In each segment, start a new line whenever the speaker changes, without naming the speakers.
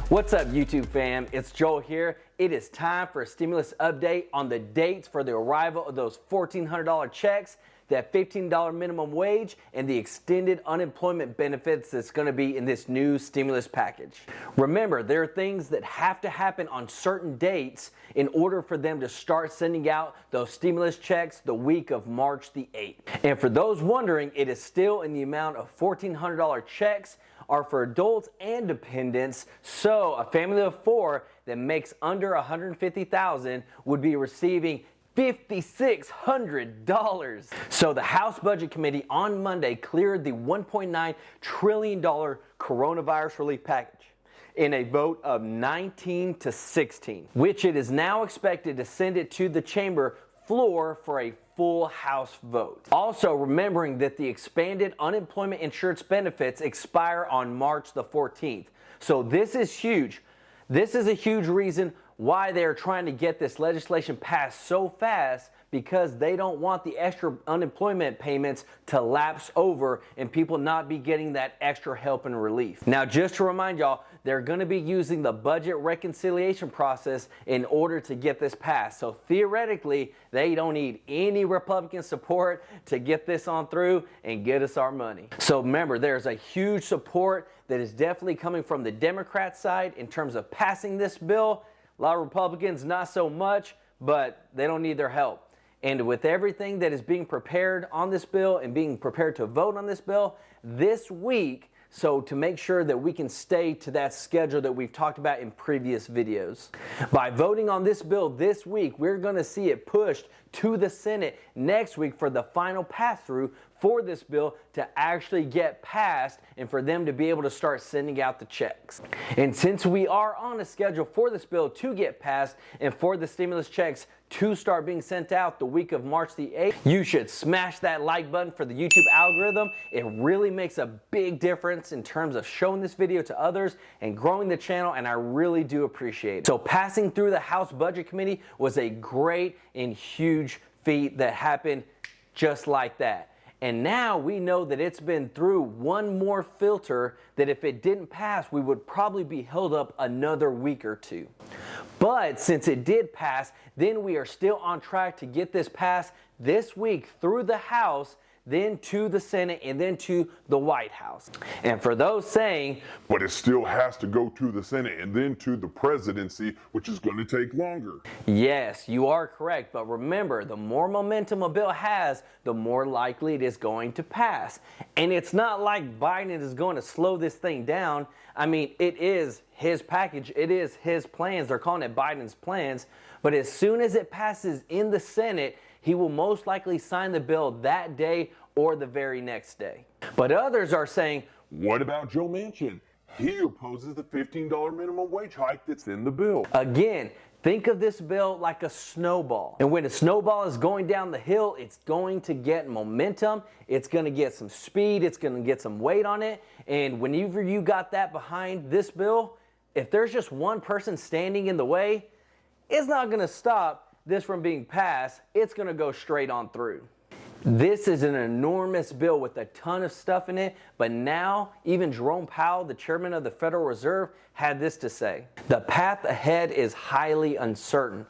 What's up, YouTube fam? It's Joel here. It is time for a stimulus update on the dates for the arrival of those $1,400 checks, that $15 minimum wage, and the extended unemployment benefits that's going to be in this new stimulus package. Remember, there are things that have to happen on certain dates in order for them to start sending out those stimulus checks the week of March the 8th. And for those wondering, it is still in the amount of $1,400 checks are for adults and dependents, so a family of four that makes under $150,000 would be receiving $5,600. So the House Budget Committee on Monday cleared the $1.9 trillion coronavirus relief package in a vote of 19 to 16, which it is now expected to send it to the chamber floor for a full House vote. Also remembering that the expanded unemployment insurance benefits expire on March the 14th. So this is huge. This is a huge reason why they're trying to get this legislation passed so fast, because they don't want the extra unemployment payments to lapse over and people not be getting that extra help and relief. Now, just to remind y'all, they're going to be using the budget reconciliation process in order to get this passed. So theoretically, they don't need any Republican support to get this on through and get us our money. So remember, there's a huge support that is definitely coming from the Democrat side in terms of passing this bill. A lot of Republicans, not so much, but they don't need their help. And with everything that is being prepared on this bill and being prepared to vote on this bill this week, so to make sure that we can stay to that schedule that we've talked about in previous videos. By voting on this bill this week, we're going to see it pushed to the Senate next week for the final pass-through for this bill to actually get passed and for them to be able to start sending out the checks. And since we are on a schedule for this bill to get passed and for the stimulus checks to start being sent out the week of March the 8th, you should smash that like button for the YouTube algorithm. It really makes a big difference in terms of showing this video to others and growing the channel, and I really do appreciate it. So passing through the House Budget Committee was a great and huge feat that happened just like that. And now we know that it's been through one more filter that if it didn't pass, we would probably be held up another week or two. But since it did pass, then we are still on track to get this passed this week through the House, then to the Senate, and then to the White House. And for those saying,
but it still has to go to the Senate and then to the presidency, which is going to take longer.
Yes, you are correct. But remember, the more momentum a bill has, the more likely it is going to pass. And it's not like Biden is going to slow this thing down. I mean, it is his package. It is his plans. They're calling it Biden's plans. But as soon as it passes in the Senate, he will most likely sign the bill that day or the very next day. But others are saying,
what about Joe Manchin? He opposes the $15 minimum wage hike that's in the bill.
Again, think of this bill like a snowball. And when a snowball is going down the hill, it's going to get momentum. It's going to get some speed. It's going to get some weight on it. And whenever you got that behind this bill, if there's just one person standing in the way, it's not going to stop this from being passed. It's going to go straight on through. This is an enormous bill with a ton of stuff in it, but now even Jerome Powell, the chairman of the Federal Reserve, had this to say: the path ahead is highly uncertain.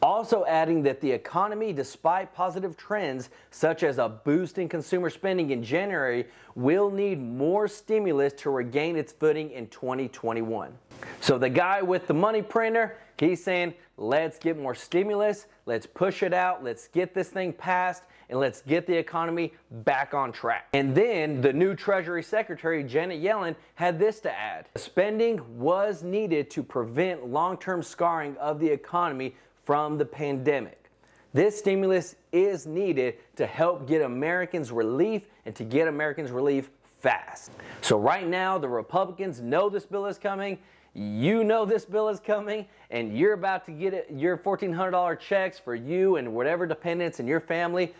Also adding that the economy, despite positive trends such as a boost in consumer spending in January, will need more stimulus to regain its footing in 2021. So the guy with the money printer, he's saying, let's get more stimulus, let's push it out, let's get this thing passed, and let's get the economy back on track. And then the new Treasury Secretary, Janet Yellen, had this to add: spending was needed to prevent long-term scarring of the economy from the pandemic. This stimulus is needed to help get Americans relief and to get Americans relief fast. So right now, the Republicans know this bill is coming. You know this bill is coming, and you're about to get your $1,400 checks for you and whatever dependents in your family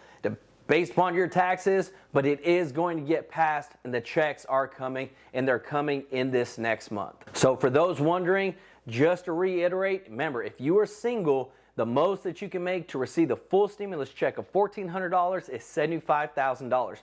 based upon your taxes, but it is going to get passed, and the checks are coming, and they're coming in this next month. So for those wondering, just to reiterate, remember, if you are single, the most that you can make to receive the full stimulus check of $1,400 is $75,000.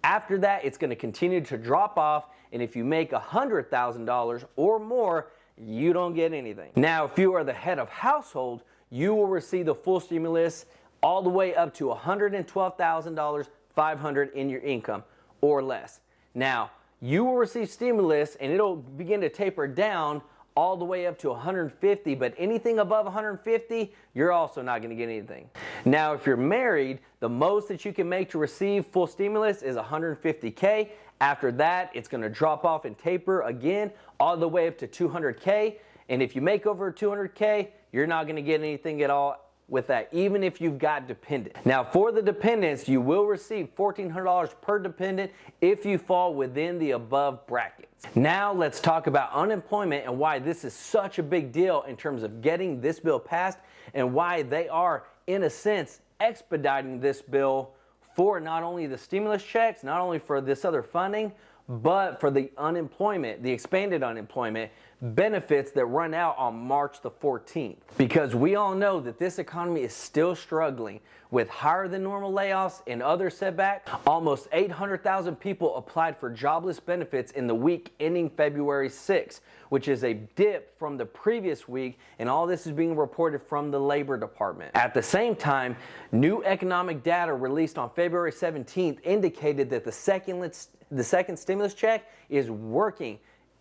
After that, it's going to continue to drop off, and if you make $100,000 or more, you don't get anything. Now, if you are the head of household, you will receive the full stimulus all the way up to $112,500 in your income or less. Now, you will receive stimulus and it'll begin to taper down all the way up to 150, but anything above 150, you're also not going to get anything. Now, if you're married, the most that you can make to receive full stimulus is $150K. After that, it's going to drop off and taper again all the way up to $200K. And if you make over $200K, you're not going to get anything at all with that, even if you've got dependent. Now, for the dependents, you will receive $1,400 per dependent if you fall within the above brackets. Now, let's talk about unemployment and why this is such a big deal in terms of getting this bill passed and why they are, in a sense, expediting this bill for not only the stimulus checks, not only for this other funding, but for the unemployment, the expanded unemployment benefits that run out on March the 14th. Because we all know that this economy is still struggling with higher than normal layoffs and other setbacks. Almost 800,000 people applied for jobless benefits in the week ending February 6th, which is a dip from the previous week, and all this is being reported from the Labor Department. At the same time, new economic data released on February 17th indicated that the second stimulus check is working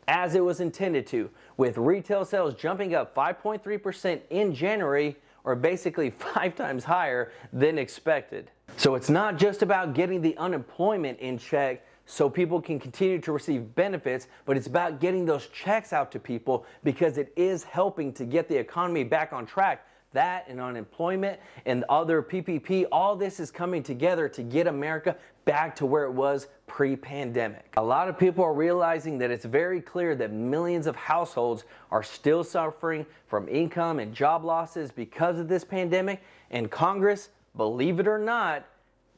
as it was intended to, with retail sales jumping up 5.3% in January, or basically 5 times higher than expected. So it's not just about getting the unemployment in check so people can continue to receive benefits, but it's about getting those checks out to people because it is helping to get the economy back on track. That and unemployment and other PPP, all this is coming together to get America back to where it was pre-pandemic. A lot of people are realizing that it's very clear that millions of households are still suffering from income and job losses because of this pandemic, and Congress, believe it or not,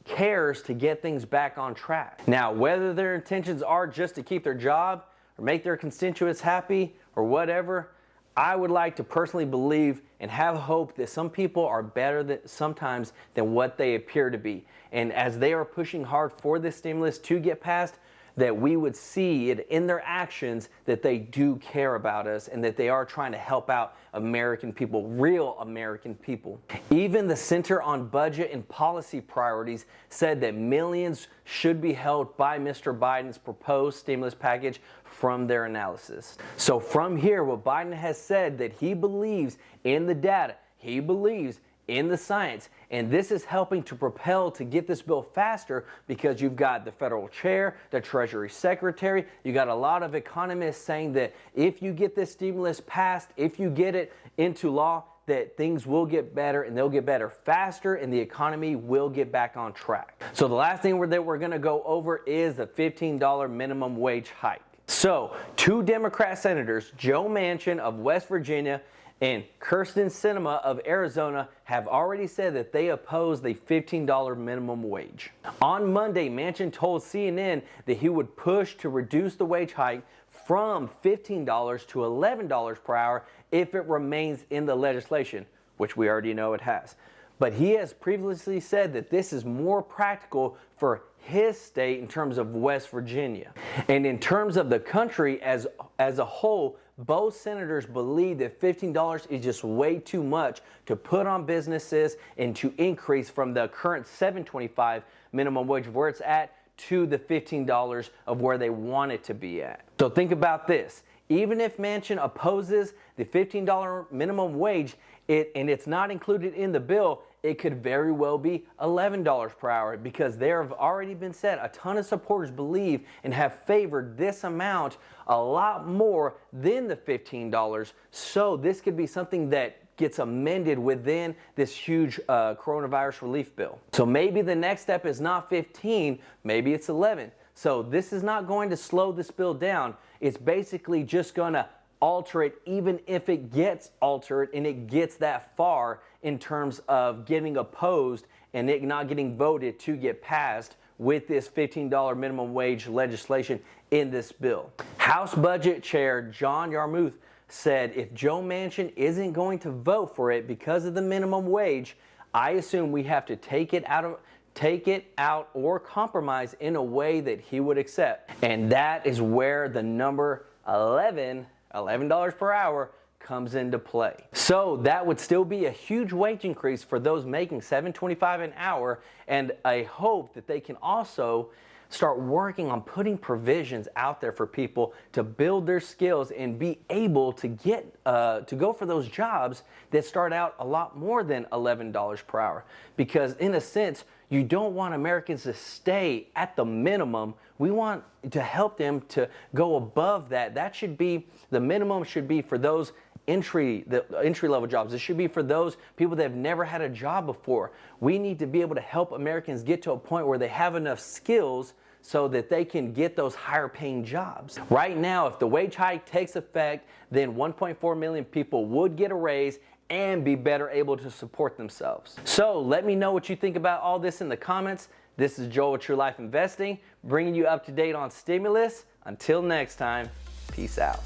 cares to get things back on track. Now, whether their intentions are just to keep their job or make their constituents happy or whatever, I would like to personally believe and have hope that some people are better sometimes than what they appear to be. And as they are pushing hard for this stimulus to get passed, that we would see it in their actions that they do care about us and that they are trying to help out American people, real American people. Even the Center on Budget and Policy Priorities said that millions should be helped by Mr. Biden's proposed stimulus package from their analysis. So from here, what Biden has said that he believes in the data, he believes in the science, and this is helping to propel to get this bill faster because you've got the federal chair, the Treasury Secretary, you got a lot of economists saying that if you get this stimulus passed, if you get it into law, that things will get better and they'll get better faster and the economy will get back on track. So the last thing that we're gonna go over is the $15 minimum wage hike. So 2 Democrat senators, Joe Manchin of West Virginia and Kyrsten Sinema of Arizona, have already said that they oppose the $15 minimum wage. On Monday, Manchin told CNN that he would push to reduce the wage hike from $15 to $11 per hour if it remains in the legislation, which we already know it has. But he has previously said that this is more practical for his state in terms of West Virginia. And in terms of the country as a whole, both senators believe that $15 is just way too much to put on businesses and to increase from the current $7.25 minimum wage where it's at to the $15 of where they want it to be at. So think about this. Even if Manchin opposes the $15 minimum wage, and it's not included in the bill, it could very well be $11 per hour because there have already been said a ton of supporters believe and have favored this amount a lot more than the $15. So this could be something that gets amended within this huge coronavirus relief bill. So maybe the next step is not 15, maybe it's 11. So this is not going to slow this bill down. It's basically just going to alter it, even if it gets altered and it gets that far in terms of getting opposed and it not getting voted to get passed with this $15 minimum wage legislation in this bill. House Budget Chair John Yarmuth said if Joe Manchin isn't going to vote for it because of the minimum wage, I assume we have to take it out or compromise in a way that he would accept. And that is where the number 11 $11 per hour comes into play. So that would still be a huge wage increase for those making $7.25 an hour, and I hope that they can also start working on putting provisions out there for people to build their skills and be able to get to go for those jobs that start out a lot more than $11 per hour. Because in a sense, you don't want Americans to stay at the minimum. We want to help them to go above that. That should be, the minimum should be for those entry level jobs. It should be for those people that have never had a job before. We need to be able to help Americans get to a point where they have enough skills so that they can get those higher paying jobs. Right now, if the wage hike takes effect, then 1.4 million people would get a raise and be better able to support themselves. So let me know what you think about all this in the comments. This is Joel with True Life Investing, bringing you up to date on stimulus. Until next time, peace out.